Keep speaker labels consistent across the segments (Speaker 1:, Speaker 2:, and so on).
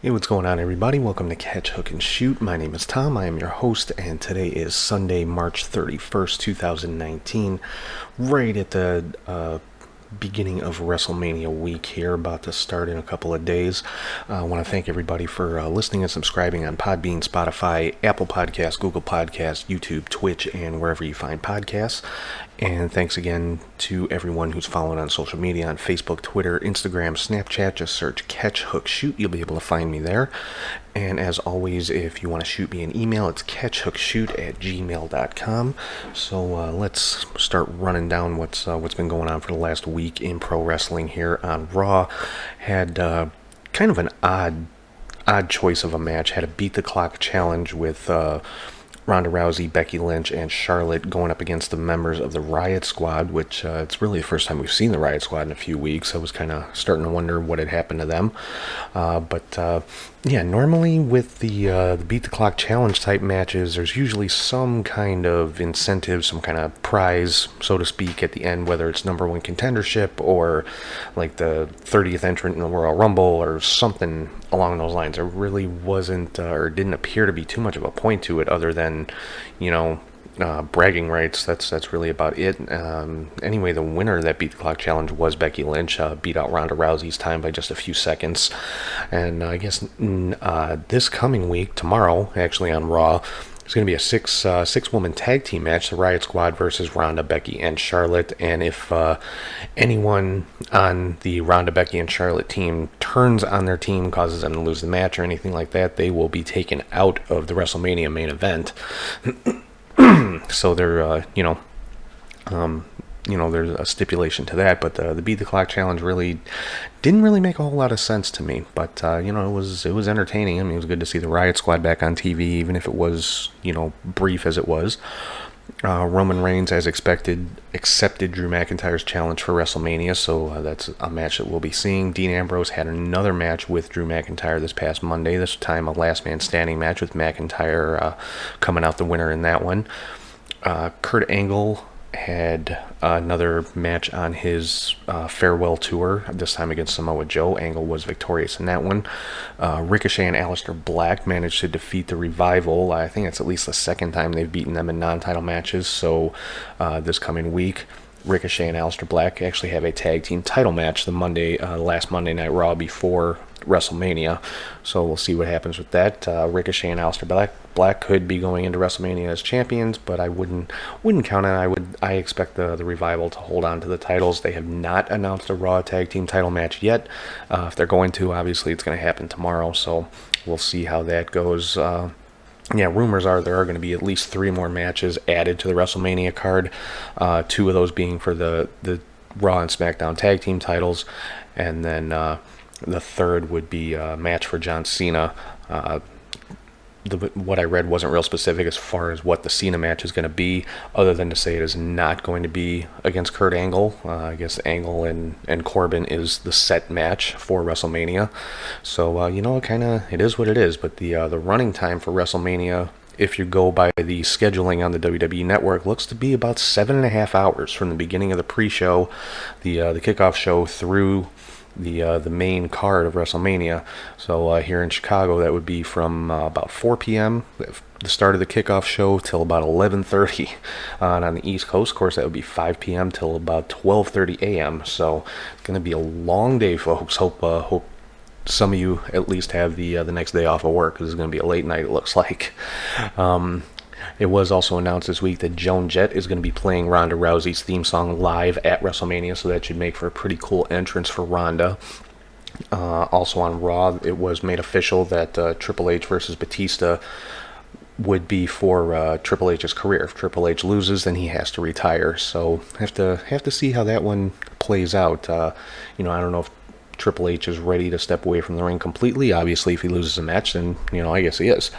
Speaker 1: Hey, what's going on, everybody? Welcome to Catch, Hook, and Shoot. My name is Tom. I am your host, and today is Sunday, March 31st, 2019, right at the beginning of WrestleMania week here, about to start in a couple of days. I want to thank everybody for listening and subscribing on Podbean, Spotify, Apple Podcasts, Google Podcasts, YouTube, Twitch, and wherever you find podcasts. And thanks again to everyone who's following on social media on Facebook, Twitter, Instagram, Snapchat. Just search Catch, Hook, Shoot. You'll be able to find me there. And as always, if you want to shoot me an email, it's catchhookshoot@gmail.com. So let's start running down what's been going on for the last week in pro wrestling here on Raw. Had kind of an odd choice of a match. Had a beat the clock challenge with Ronda Rousey, Becky Lynch, and Charlotte going up against the members of the Riot Squad, which it's really the first time we've seen the Riot Squad in a few weeks. I was kind of starting to wonder what had happened to them. Yeah, normally with the Beat the Clock Challenge type matches, there's usually some kind of incentive, some kind of prize, so to speak, at the end, whether it's number one contendership or like the 30th entrant in the Royal Rumble or something along those lines. There really wasn't or didn't appear to be too much of a point to it other than, bragging rights. That's really about it. Anyway, the winner of that Beat the Clock Challenge was Becky Lynch. Beat out Ronda Rousey's time by just a few seconds. And I guess this coming week, tomorrow, actually on Raw, it's going to be a six-woman tag team match, the Riot Squad versus Ronda, Becky, and Charlotte. And if anyone on the Ronda, Becky, and Charlotte team turns on their team, causes them to lose the match or anything like that, they will be taken out of the WrestleMania main event. So they're, there's a stipulation to that, but the Beat the Clock Challenge really didn't really make a whole lot of sense to me. But it was entertaining. I mean, it was good to see the Riot Squad back on TV, even if it was brief as it was. Roman Reigns, as expected, accepted Drew McIntyre's challenge for WrestleMania, so that's a match that we'll be seeing. Dean Ambrose had another match with Drew McIntyre this past Monday, this time a last man standing match with McIntyre coming out the winner in that one. Kurt Angle had another match on his farewell tour, this time against Samoa Joe. Angle was victorious in that one. Ricochet and Aleister Black managed to defeat the Revival. I think it's at least the second time they've beaten them in non-title matches, so this coming week, Ricochet and Aleister Black actually have a tag team title match the last Monday Night Raw before WrestleMania, so we'll see what happens with that. Ricochet and Aleister Black could be going into WrestleMania as champions, but I wouldn't count on it. I expect the Revival to hold on to the titles. They have not announced a Raw tag team title match yet. If they're going to, obviously it's going to happen tomorrow, so we'll see how that goes. Rumors are there are going to be at least 3 more matches added to the WrestleMania card, 2 of those being for the Raw and SmackDown tag team titles, and then the third would be a match for John Cena. What I read wasn't real specific as far as what the Cena match is going to be, other than to say it is not going to be against Kurt Angle. I guess Angle and Corbin is the set match for WrestleMania. So, it is what it is. But the running time for WrestleMania, if you go by the scheduling on the WWE Network, looks to be about 7.5 hours from the beginning of the pre-show, the kickoff show, through the main card of WrestleMania. So here in Chicago, that would be from about 4 p.m., the start of the kickoff show, till about 11:30. And on the East Coast, of course, that would be 5 p.m. till about 12:30 a.m. So it's going to be a long day, folks. Hope some of you at least have the next day off of work, because it's going to be a late night, it looks like. It was also announced this week that Joan Jett is going to be playing Ronda Rousey's theme song live at WrestleMania, so that should make for a pretty cool entrance for Ronda. Also on Raw, it was made official that Triple H versus Batista would be for Triple H's career. If Triple H loses, then he has to retire. So have to see how that one plays out. I don't know if Triple H is ready to step away from the ring completely. Obviously, if he loses a match, then I guess he is.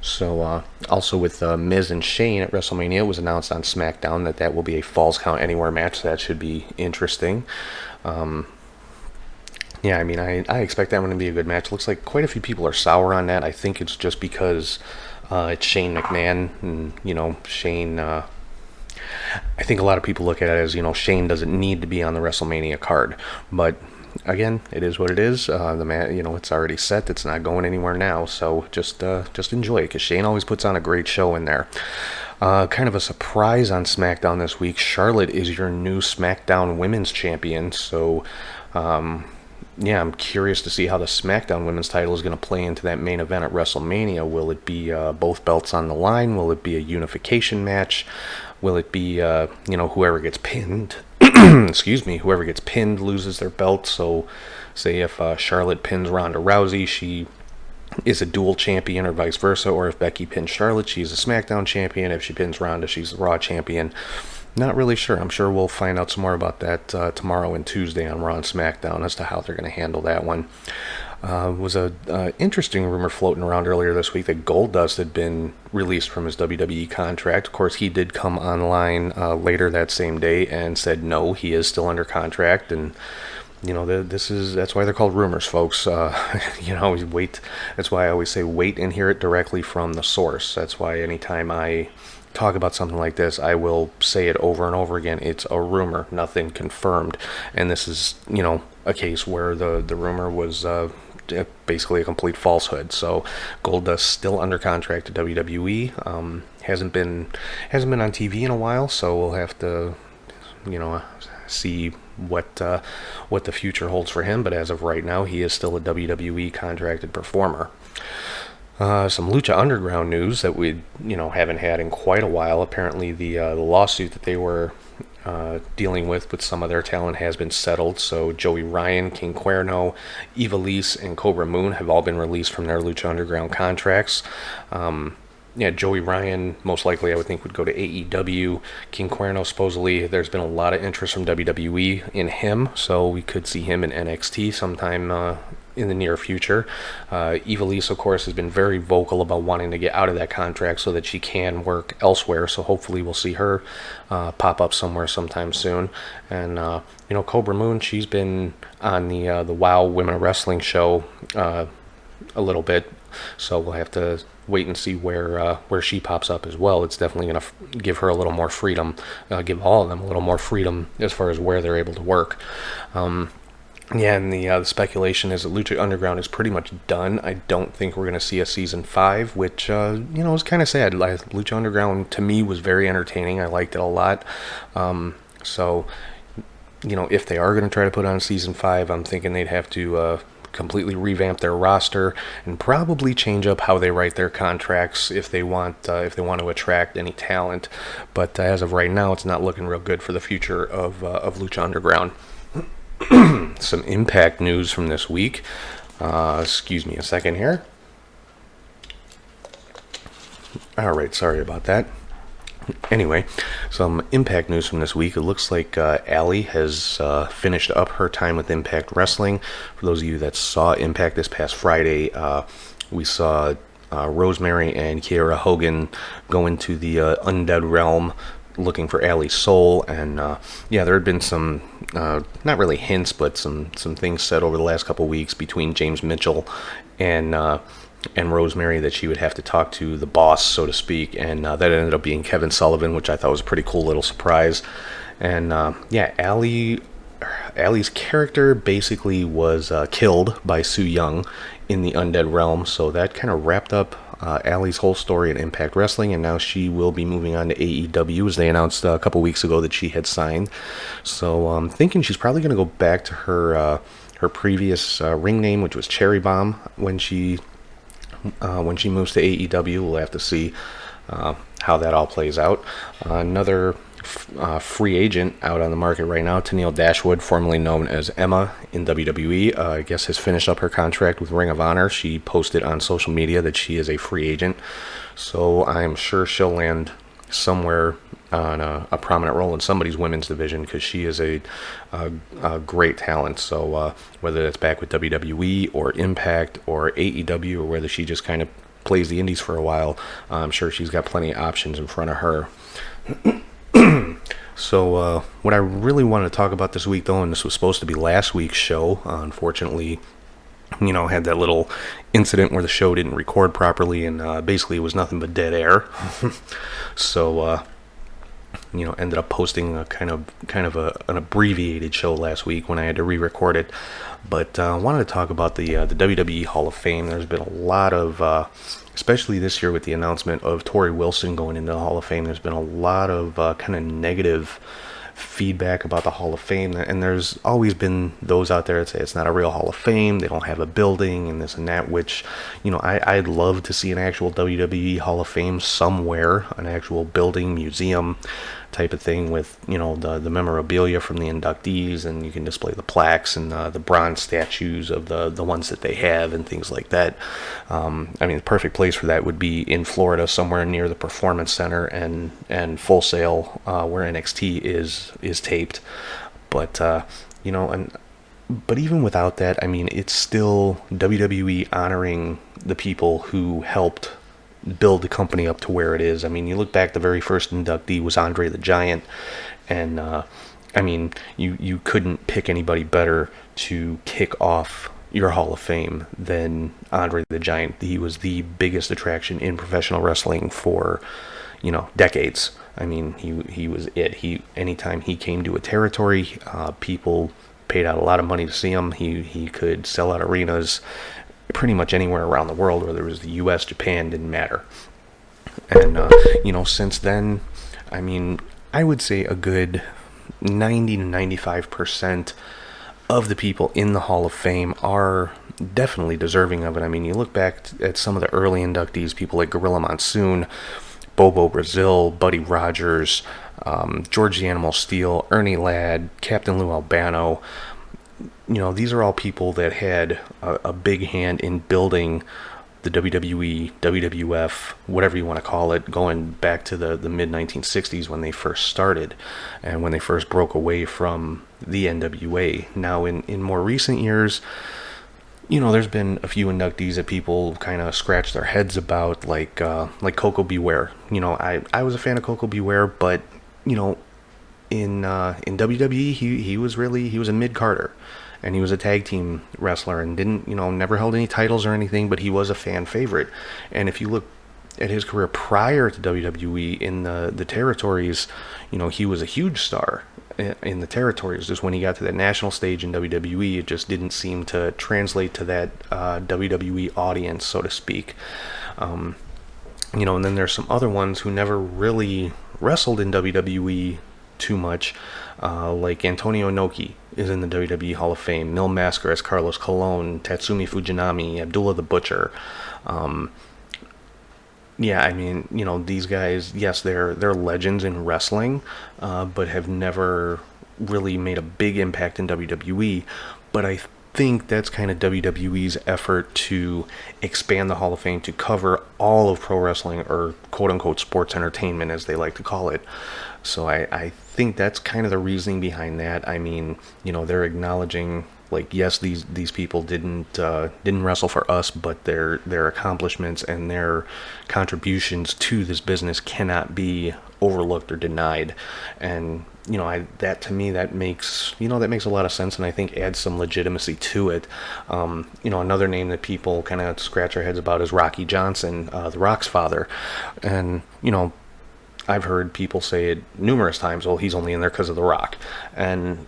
Speaker 1: So also with Miz and Shane at WrestleMania, it was announced on SmackDown that will be a Falls Count Anywhere match. So that should be interesting. I expect that one to be a good match. Looks like quite a few people are sour on that. I think it's just because it's Shane McMahon, and Shane. I think a lot of people look at it as Shane doesn't need to be on the WrestleMania card, but again, it is what it is. The man, it's already set. It's not going anywhere now. So just enjoy it, because Shane always puts on a great show in there. Kind of a surprise on SmackDown this week. Charlotte is your new SmackDown Women's Champion. So, yeah, I'm curious to see how the SmackDown Women's title is going to play into that main event at WrestleMania. Will it be both belts on the line? Will it be a unification match? Will it be, whoever gets pinned? Excuse me, whoever gets pinned loses their belt. So, say if Charlotte pins Ronda Rousey, she is a dual champion, or vice versa. Or if Becky pins Charlotte, she's a SmackDown champion. If she pins Ronda, she's the Raw champion. Not really sure. I'm sure we'll find out some more about that tomorrow and Tuesday on Raw and SmackDown as to how they're going to handle that one. Was a interesting rumor floating around earlier this week that Goldust had been released from his WWE contract. Of course, he did come online later that same day and said no, he is still under contract, and that's why they're called rumors, folks. Wait. That's why I always say wait and hear it directly from the source. That's why anytime I talk about something like this, I will say it over and over again. It's a rumor, nothing confirmed. And this is, a case where the rumor was basically a complete falsehood. So Goldust still under contract to WWE. Hasn't been on TV in a while, so we'll have to, see what the future holds for him. But as of right now, he is still a WWE contracted performer. Some Lucha Underground news that we haven't had in quite a while. Apparently the lawsuit that they were dealing with some of their talent has been settled. So Joey Ryan, King Cuerno, Ivelisse, and Cobra Moon have all been released from their Lucha Underground contracts. Joey Ryan most likely I would think would go to AEW. King Cuerno, supposedly there's been a lot of interest from WWE in him, so we could see him in NXT sometime in the near future. Ivelisse, of course, has been very vocal about wanting to get out of that contract so that she can work elsewhere, so hopefully we'll see her pop up somewhere sometime soon. And Cobra Moon, she's been on the WoW Women Wrestling show a little bit, so we'll have to wait and see where she pops up as well. It's definitely going to give her a little more freedom, give all of them a little more freedom as far as where they're able to work. And the speculation is that Lucha Underground is pretty much done. I don't think we're going to see a season 5, which is kind of sad. Lucha Underground to me was very entertaining. I liked it a lot. So if they are going to try to put on season 5, I'm thinking they'd have to completely revamp their roster and probably change up how they write their contracts if they want to attract any talent. But as of right now, it's not looking real good for the future of Lucha Underground. Some Impact news from this week. Excuse me a second here. Alright, sorry about that. Anyway, some Impact news from this week. It looks like Allie has finished up her time with Impact Wrestling. For those of you that saw Impact this past Friday, we saw Rosemary and Kiera Hogan go into the undead realm looking for Allie's soul, and there had been some not really hints, but some things said over the last couple weeks between James Mitchell and Rosemary that she would have to talk to the boss, so to speak, and that ended up being Kevin Sullivan, which I thought was a pretty cool little surprise. And Allie's character basically was killed by Su Yung in the undead realm, so that kind of wrapped up Allie's whole story in Impact Wrestling, and now she will be moving on to AEW, as they announced a couple weeks ago that she had signed. So I'm thinking she's probably going to go back to her previous ring name, which was Cherry Bomb, when she moves to AEW. We'll have to see how that all plays out. Another free agent out on the market right now, Tennille Dashwood, formerly known as Emma in WWE, I guess has finished up her contract with Ring of Honor. She posted on social media that she is a free agent, so I'm sure she'll land somewhere on a prominent role in somebody's women's division, because she is a great talent. So whether that's back with WWE or Impact or AEW, or whether she just kind of plays the indies for a while, I'm sure she's got plenty of options in front of her. So what I really wanted to talk about this week, though, and this was supposed to be last week's show, unfortunately, had that little incident where the show didn't record properly, and basically it was nothing but dead air. So ended up posting a an abbreviated show last week when I had to re-record it. But I wanted to talk about the WWE Hall of Fame. There's been a lot of, especially this year with the announcement of Torrie Wilson going into the Hall of Fame, there's been a lot of kind of negative feedback about the Hall of Fame, and there's always been those out there that say it's not a real Hall of Fame, they don't have a building and this and that, which, I'd love to see an actual WWE Hall of Fame somewhere, an actual building, museum type of thing with, the memorabilia from the inductees, and you can display the plaques and the bronze statues of the ones that they have and things like that. The perfect place for that would be in Florida, somewhere near the Performance Center and Full Sail, where NXT is taped. But but even without that, it's still WWE honoring the people who helped build the company up to where it is. You look back, the very first inductee was Andre the Giant, and you couldn't pick anybody better to kick off your Hall of Fame than Andre the Giant. He was the biggest attraction in professional wrestling for, decades. He was it. Anytime he came to a territory, people paid out a lot of money to see him. He could sell out arenas pretty much anywhere around the world, whether it was the US, Japan, didn't matter. And since then, I would say a good 90 to 95% of the people in the Hall of Fame are definitely deserving of it. You look back at some of the early inductees, people like Gorilla Monsoon, Bobo Brazil, Buddy Rogers, George the Animal Steele, Ernie Ladd, Captain Lou Albano. These are all people that had a big hand in building the WWE, WWF, whatever you want to call it, going back to the mid-1960s when they first started and when they first broke away from the NWA. Now, in more recent years, there's been a few inductees that people kind of scratch their heads about, like Koko B. Ware. I was a fan of Koko B. Ware, but, in WWE, he was a mid-carder. And he was a tag team wrestler and didn't, never held any titles or anything, but he was a fan favorite. And if you look at his career prior to WWE in the territories, he was a huge star in the territories. Just when he got to that national stage in WWE, it just didn't seem to translate to that WWE audience, so to speak. And then there's some other ones who never really wrestled in WWE too much, like Antonio Inoki is in the WWE Hall of Fame, Mil Mascaras, Carlos Colon, Tatsumi Fujinami, Abdullah the Butcher. These guys, yes, they're legends in wrestling, but have never really made a big impact in WWE. But I think that's kind of WWE's effort to expand the Hall of Fame to cover all of pro wrestling, or quote-unquote sports entertainment, as they like to call it. So I think that's kind of the reasoning behind that. They're acknowledging, like, yes, these people didn't wrestle for us, but their accomplishments and their contributions to this business cannot be overlooked or denied. And that to me, that makes a lot of sense, and I think adds some legitimacy to it. Another name that people kind of scratch their heads about is Rocky Johnson, The Rock's father, and I've heard people say it numerous times, well, he's only in there because of The Rock. And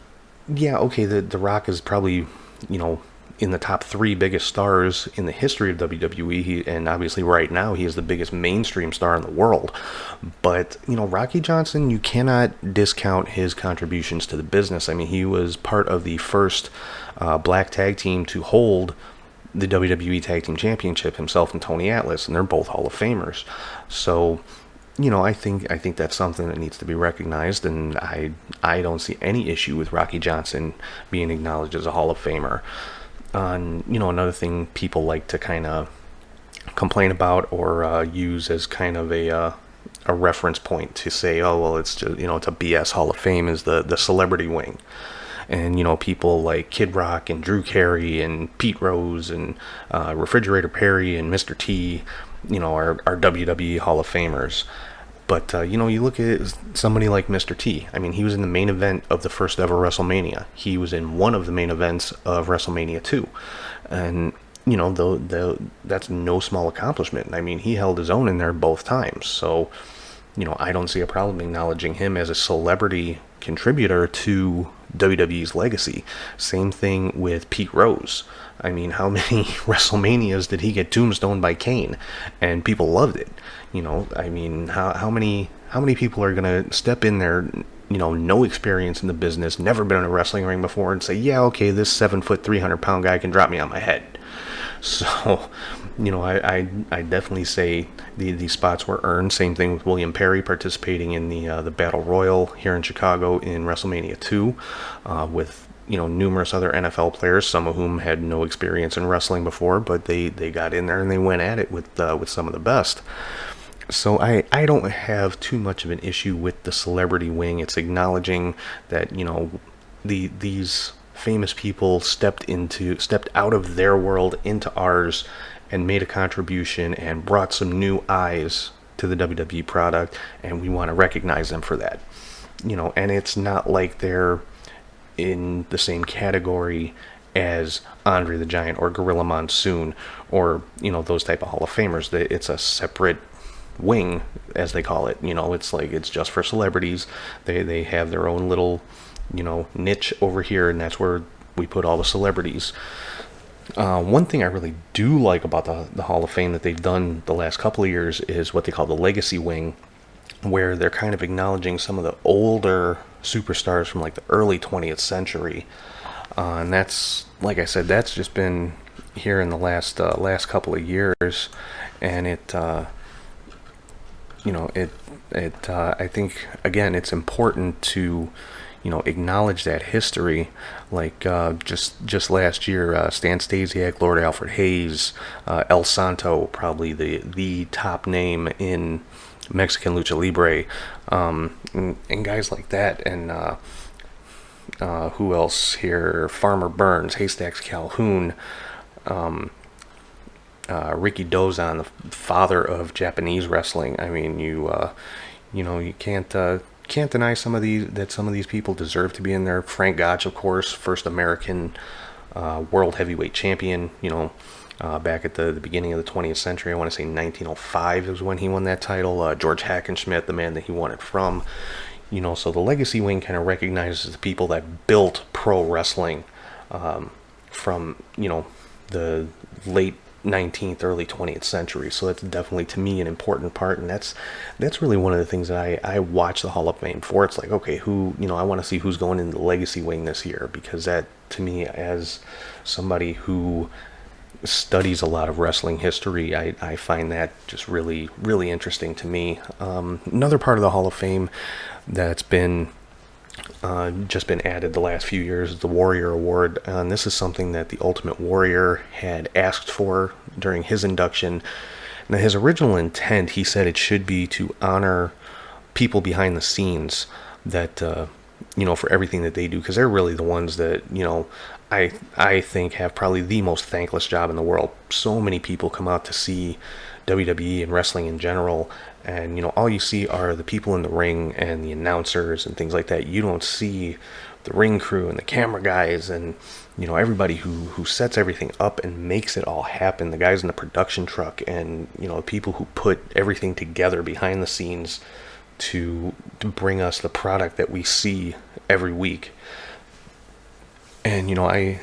Speaker 1: yeah, okay, the Rock is probably, in the top 3 biggest stars in the history of WWE, and obviously right now he is the biggest mainstream star in the world. But, Rocky Johnson, you cannot discount his contributions to the business. He was part of the first black tag team to hold the WWE Tag Team Championship, himself and Tony Atlas, and they're both Hall of Famers. So, I think that's something that needs to be recognized, and I don't see any issue with Rocky Johnson being acknowledged as a Hall of Famer. Another thing people like to kind of complain about or use as kind of a reference point to say, oh, well, it's just, it's a BS Hall of Fame, is the celebrity wing. And, people like Kid Rock and Drew Carey and Pete Rose and Refrigerator Perry and Mr. T, are WWE Hall of Famers. But, you look at somebody like Mr. T. He was in the main event of the first ever WrestleMania. He was in one of the main events of WrestleMania 2. And, that's no small accomplishment. He held his own in there both times. So, I don't see a problem acknowledging him as a celebrity contributor to WWE's legacy. Same thing with Pete Rose. I mean, how many WrestleManias did he get tombstoned by Kane? And people loved it. I mean, how many people are gonna step in there, no experience in the business, never been in a wrestling ring before, and say, yeah, okay, this 7 foot, 300 pound guy can drop me on my head. So, I definitely say these spots were earned. Same thing with William Perry participating in the Battle Royal here in Chicago in WrestleMania 2, with numerous other NFL players, some of whom had no experience in wrestling before, but they got in there and they went at it with some of the best. So I don't have too much of an issue with the celebrity wing. It's acknowledging that these famous people stepped out of their world into ours and made a contribution and brought some new eyes to the WWE product, and we want to recognize them for that. And it's not like they're in the same category as Andre the Giant or Gorilla Monsoon or those type of Hall of Famers. It's a separate wing, as they call it. It's like it's just for celebrities. They have their own little niche over here, and that's where we put all the celebrities. One thing I really do like about the Hall of Fame that they've done the last couple of years is what they call the Legacy Wing, where they're kind of acknowledging some of the older superstars from like the early 20th century. And that's, like I said, that's just been here in the last couple of years, and I think again it's important to acknowledge that history. Like just last year, Stan Stasiak, Lord Alfred Hayes, El Santo, probably the top name in Mexican lucha libre, and guys like that, and who else here? Farmer Burns, Haystacks Calhoun, Ricky Dozan, the father of Japanese wrestling. I mean, you can't deny some of these people deserve to be in there. Frank Gotch, of course, first American world heavyweight champion. Back at the beginning of the 20th century, I want to say 1905 is when he won that title. George Hackenschmidt, the man that he won it from. So the Legacy Wing kind of recognizes the people that built pro wrestling from the late 19th, early 20th century. So that's definitely, to me, an important part, and that's really one of the things that I watch the Hall of Fame for. It's like, okay, I want to see who's going in the Legacy Wing this year, because that, to me, as somebody who studies a lot of wrestling history, I find that just really, really interesting to me. Another part of the Hall of Fame that's been just been added the last few years is the Warrior Award, and this is something that the Ultimate Warrior had asked for during his induction. Now, his original intent, he said it should be to honor people behind the scenes that for everything that they do, because they're really the ones that I think have probably the most thankless job in the world. So many people come out to see WWE and wrestling in general, and all you see are the people in the ring and the announcers and things like that. You don't see the ring crew and the camera guys and everybody who sets everything up and makes it all happen. The guys in the production truck and people who put everything together behind the scenes to bring us the product that we see every week. And I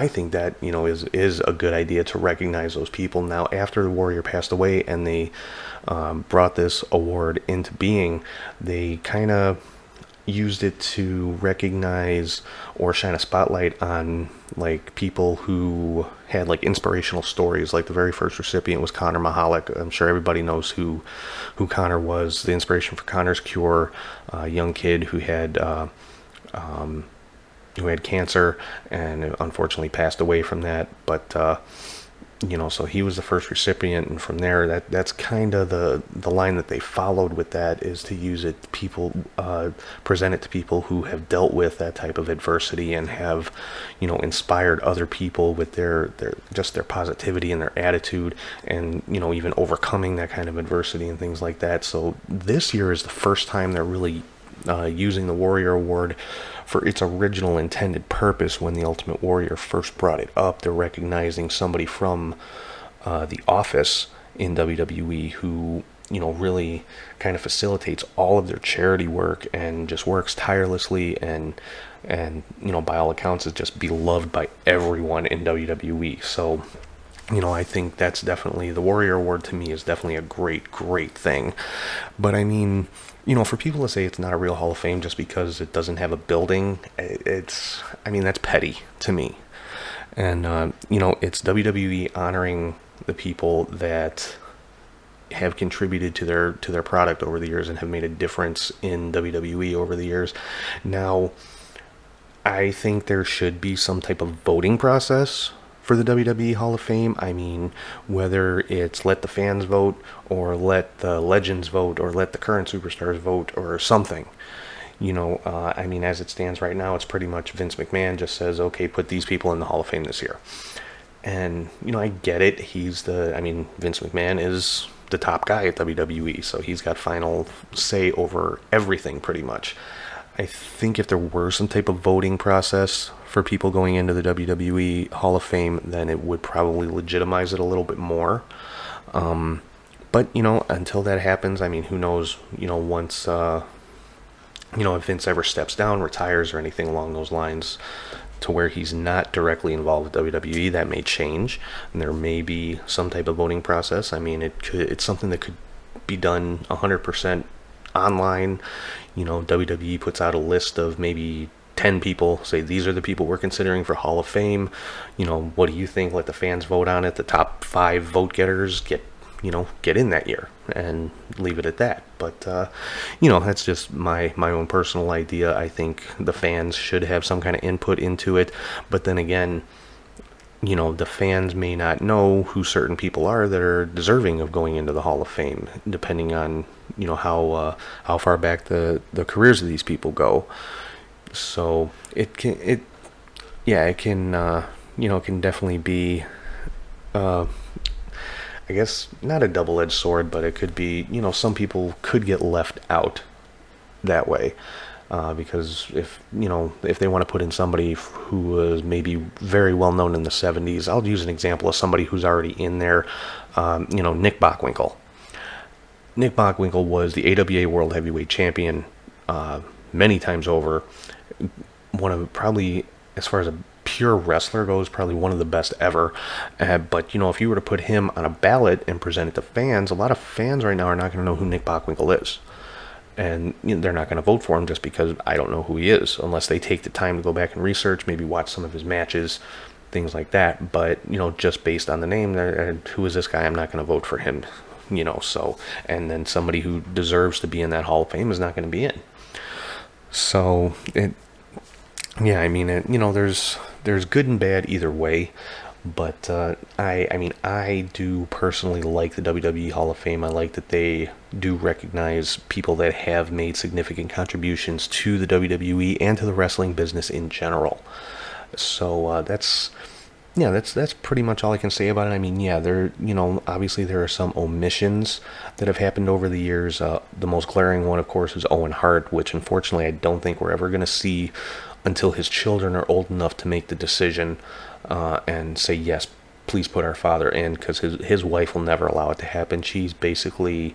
Speaker 1: think that is a good idea to recognize those people. Now, after the Warrior passed away and they brought this award into being, they kind of used it to recognize or shine a spotlight on like people who had like inspirational stories. Like the very first recipient was Conor Mahalik. I'm sure everybody knows who Conor was. The inspiration for Conor's cure, a young kid who had cancer and unfortunately passed away from that. But so he was the first recipient, and from there, that's kind of the line that they followed with that, is to use it present it to people who have dealt with that type of adversity and have inspired other people with their positivity and their attitude, and even overcoming that kind of adversity and things like that. So this year is the first time they're really using the Warrior Award for its original intended purpose. When the Ultimate Warrior first brought it up, they're recognizing somebody from The Office in WWE who really kind of facilitates all of their charity work and just works tirelessly, and by all accounts is just beloved by everyone in WWE. So I think that's definitely, the Warrior Award to me is definitely a great, great thing. But I mean, for people to say it's not a real Hall of Fame just because it doesn't have a building, that's petty to me. And, it's WWE honoring the people that have contributed to their product over the years and have made a difference in WWE over the years. Now, I think there should be some type of voting process for the WWE Hall of Fame. I mean, whether it's let the fans vote, or let the legends vote, or let the current superstars vote, or something. As it stands right now, it's pretty much Vince McMahon just says, okay, put these people in the Hall of Fame this year. And, I get it. Vince McMahon is the top guy at WWE, so he's got final say over everything pretty much. I think if there were some type of voting process for people going into the WWE Hall of Fame, then it would probably legitimize it a little bit more. But, until that happens, who knows, once, if Vince ever steps down, retires, or anything along those lines, to where he's not directly involved with WWE, that may change, and there may be some type of voting process. It's something that could be done 100% online. WWE puts out a list of maybe 10 people, say these are the people we're considering for Hall of Fame. What do you think? Let the fans vote on it. The top 5 vote getters get in that year, and leave it at that. But that's just my own personal idea. I think the fans should have some kind of input into it, but then again, the fans may not know who certain people are that are deserving of going into the Hall of Fame, depending on how far back the careers of these people go. So it can definitely be, I guess, not a double-edged sword, but it could be, some people could get left out that way. Because if they want to put in somebody who was maybe very well known in the 70s, I'll use an example of somebody who's already in there. Nick Bockwinkel. Nick Bockwinkel was the AWA World Heavyweight Champion many times over. One of, probably, as far as a pure wrestler goes, probably one of the best ever. But if you were to put him on a ballot and present it to fans, a lot of fans right now are not going to know who Nick Bockwinkel is. And they're not going to vote for him just because I don't know who he is, unless they take the time to go back and research, maybe watch some of his matches, things like that. But just based on the name, who is this guy? I'm not going to vote for him. So, and then somebody who deserves to be in that Hall of Fame is not going to be in. So there's good and bad either way. But I do personally like the WWE Hall of Fame. I like that they do recognize people that have made significant contributions to the WWE and to the wrestling business in general. So that's pretty much all I can say about it. Obviously there are some omissions that have happened over the years. The most glaring one, of course, is Owen Hart, which unfortunately I don't think we're ever going to see until his children are old enough to make the decision and say, yes, please put our father in, because his wife will never allow it to happen. She's basically,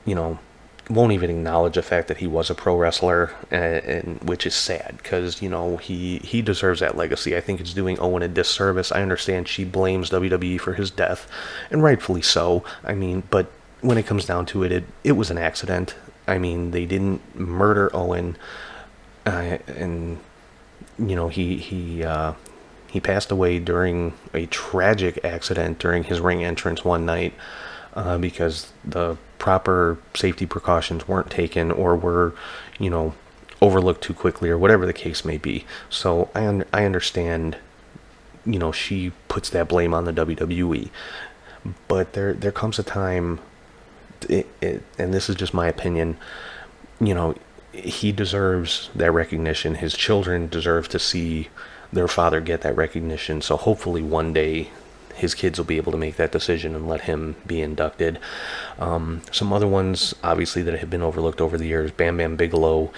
Speaker 1: won't even acknowledge the fact that he was a pro wrestler, and which is sad, because, he deserves that legacy. I think it's doing Owen a disservice. I understand she blames WWE for his death, and rightfully so. But when it comes down to it, it was an accident. They didn't murder Owen, and he passed away during a tragic accident during his ring entrance one night, because the proper safety precautions weren't taken, or were overlooked too quickly, or whatever the case may be. So I understand she puts that blame on the WWE, but there comes a time, and this is just my opinion, he deserves that recognition. His children deserve to see their father get that recognition. So hopefully one day his kids will be able to make that decision and let him be inducted. Some other ones, obviously, that have been overlooked over the years: Bam Bam Bigelow,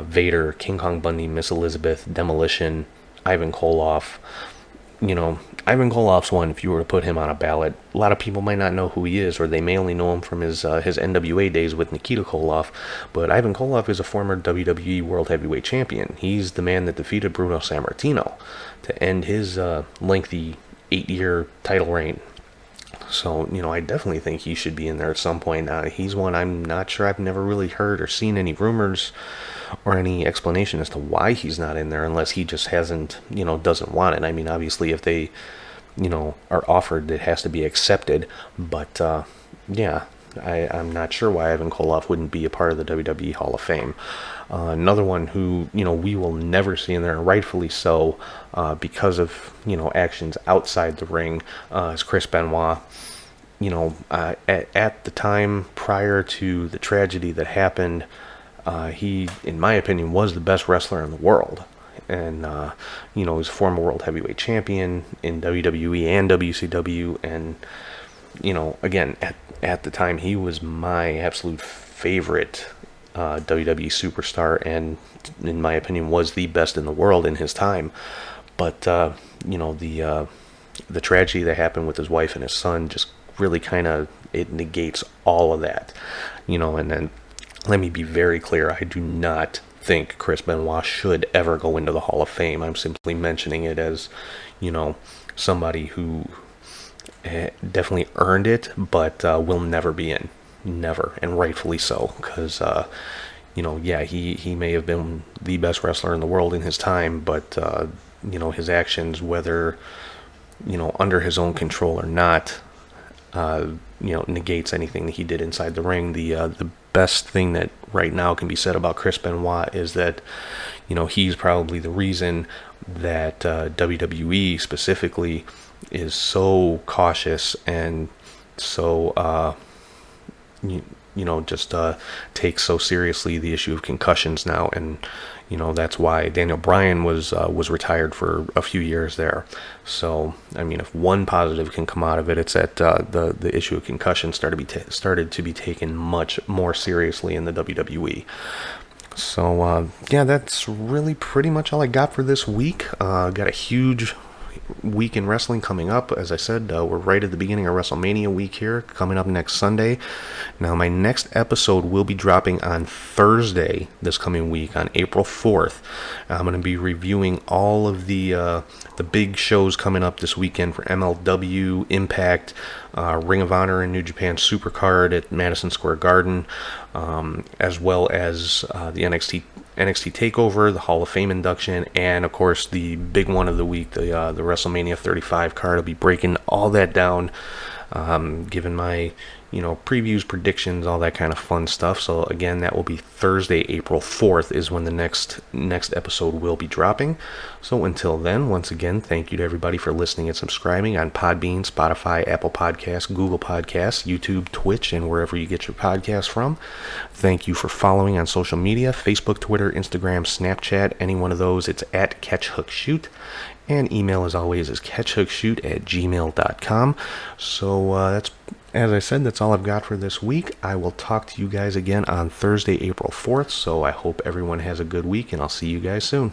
Speaker 1: Vader, King Kong Bundy, Miss Elizabeth, Demolition, Ivan Koloff. Ivan Koloff's one. If you were to put him on a ballot, a lot of people might not know who he is, or they may only know him from his NWA days with Nikita Koloff. But Ivan Koloff is a former WWE World Heavyweight Champion. He's the man that defeated Bruno Sammartino to end his lengthy 8-year title reign. So, I definitely think he should be in there at some point. He's one I'm not sure, I've never really heard or seen any rumors or any explanation as to why he's not in there, unless he just hasn't, doesn't want it. I mean, obviously, if they, are offered, it has to be accepted. But, yeah, I'm not sure why Ivan Koloff wouldn't be a part of the WWE Hall of Fame. Another one who, we will never see in there, and rightfully so, because of, actions outside the ring, is Chris Benoit. At the time prior to the tragedy that happened, he, in my opinion, was the best wrestler in the world. And, he was a former world heavyweight champion in WWE and WCW. And, again, at the time, he was my absolute favorite WWE superstar, and in my opinion was the best in the world in his time. But the tragedy that happened with his wife and his son just really kind of, it negates all of that. And then let me be very clear, I do not think Chris Benoit should ever go into the Hall of Fame. I'm simply mentioning it as somebody who definitely earned it, but will never be in. Never, and rightfully so, because yeah, he may have been the best wrestler in the world in his time, but his actions, whether under his own control or not, negates anything that he did inside the ring. The best thing that right now can be said about Chris Benoit is that he's probably the reason that WWE specifically is so cautious and so just takes so seriously the issue of concussions now. And that's why Daniel Bryan was retired for a few years there. So I mean, if one positive can come out of it, it's that the issue of concussion started to be taken much more seriously in the WWE. So yeah, that's really pretty much all I got for this week. Got a huge week in wrestling coming up. As I said, we're right at the beginning of WrestleMania week here, coming up next Sunday. Now, my next episode will be dropping on Thursday this coming week, on April 4th. I'm going to be reviewing all of the big shows coming up this weekend for MLW, Impact, Ring of Honor, and New Japan Supercard at Madison Square Garden, as well as the NXT TakeOver, the Hall of Fame induction, and of course the big one of the week, the WrestleMania 35 card. I'll be breaking all that down, giving my previews, predictions, all that kind of fun stuff. So again, that will be Thursday, April 4th is when the next episode will be dropping. So until then, once again, thank you to everybody for listening and subscribing on Podbean, Spotify, Apple Podcasts, Google Podcasts, YouTube, Twitch, and wherever you get your podcasts from. Thank you for following on social media, Facebook, Twitter, Instagram, Snapchat, any one of those. It's at CatchHookShoot. And email, as always, is catchhookshoot@gmail.com. So that's, as I said, that's all I've got for this week. I will talk to you guys again on Thursday, April 4th. So I hope everyone has a good week, and I'll see you guys soon.